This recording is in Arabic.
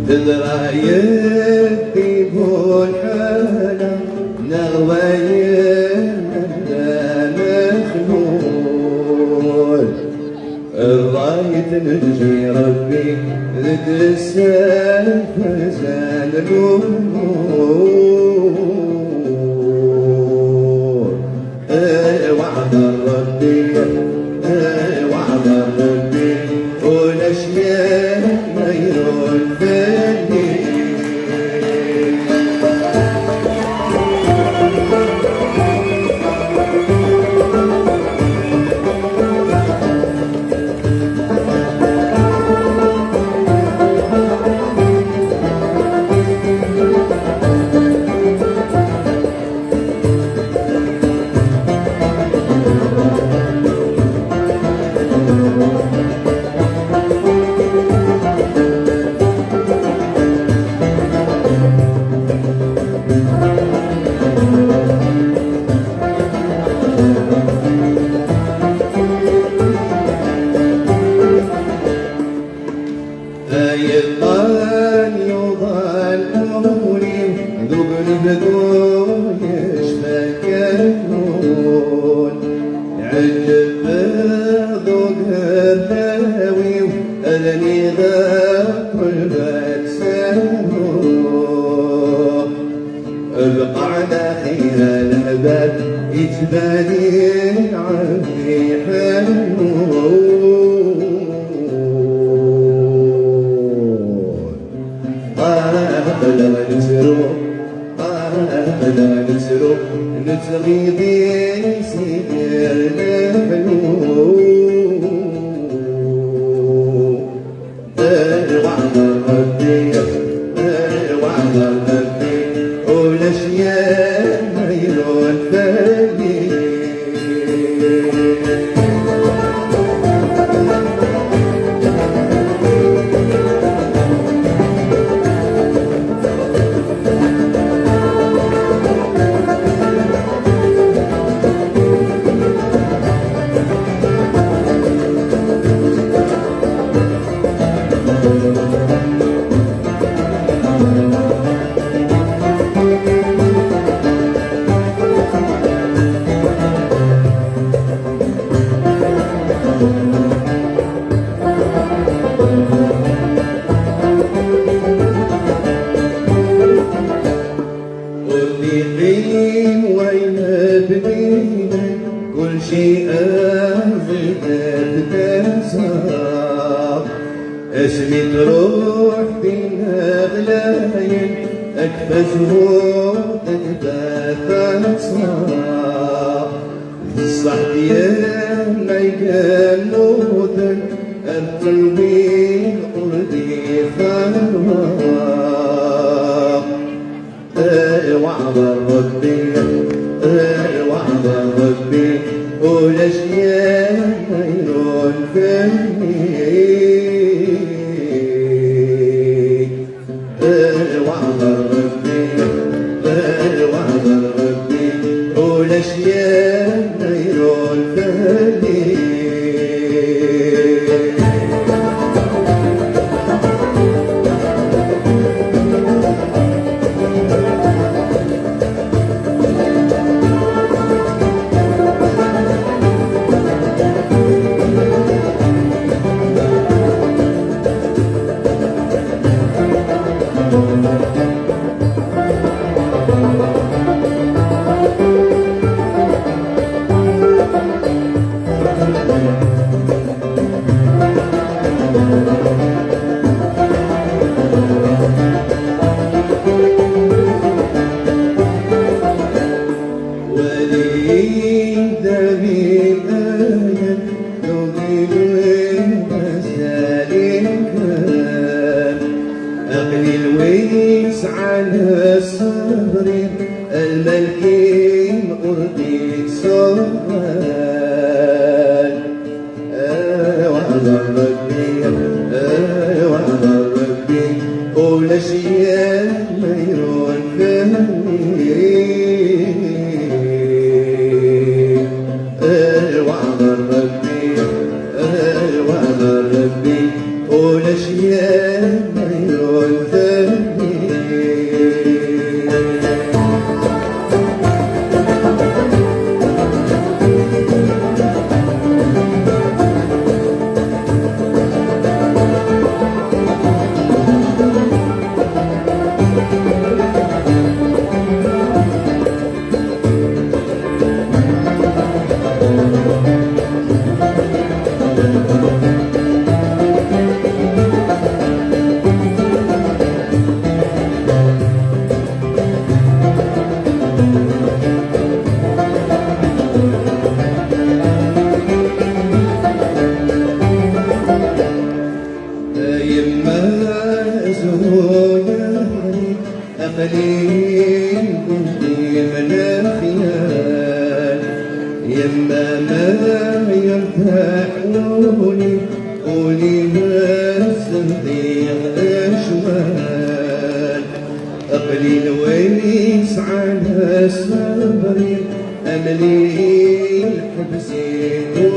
تذرايب بيبون حالا نغوين مخلول الراية نجي ربي ذد السيف زال النور وعد ربي وعد ربي والاشياء ما ينفعني يضل يضلوني ذوقن بدون يشتكون عجب ذوق الراوي أذني ذاك البكسون ابقى على خير العباد يتبادي عمي حنون نتغي بسير المحلول وعد ربي وعد ربي والاشياء ما ينفعني كل شيء بتنسى اسمي تروح بينا غلاين اكفى شهود تتبث صار الصحب ما يقلوذن القلبي قلبي فراق وعد ربي وعد ربي والاشياء ما ينفعني وعد ربي وعد ربي والاشياء ما ينفعني أغني الويس على صبري الملكين أرضي سؤال وعد ربي وعد ربي والأشياء ما ينفعني وعد ربي وعد ربي والأشياء ما عمر ثاني. أقليل كنتي من الخيال يما ما يرتاحوني قولي ما الصديق أشوال أقليل ويس على صبري أملي الحبسين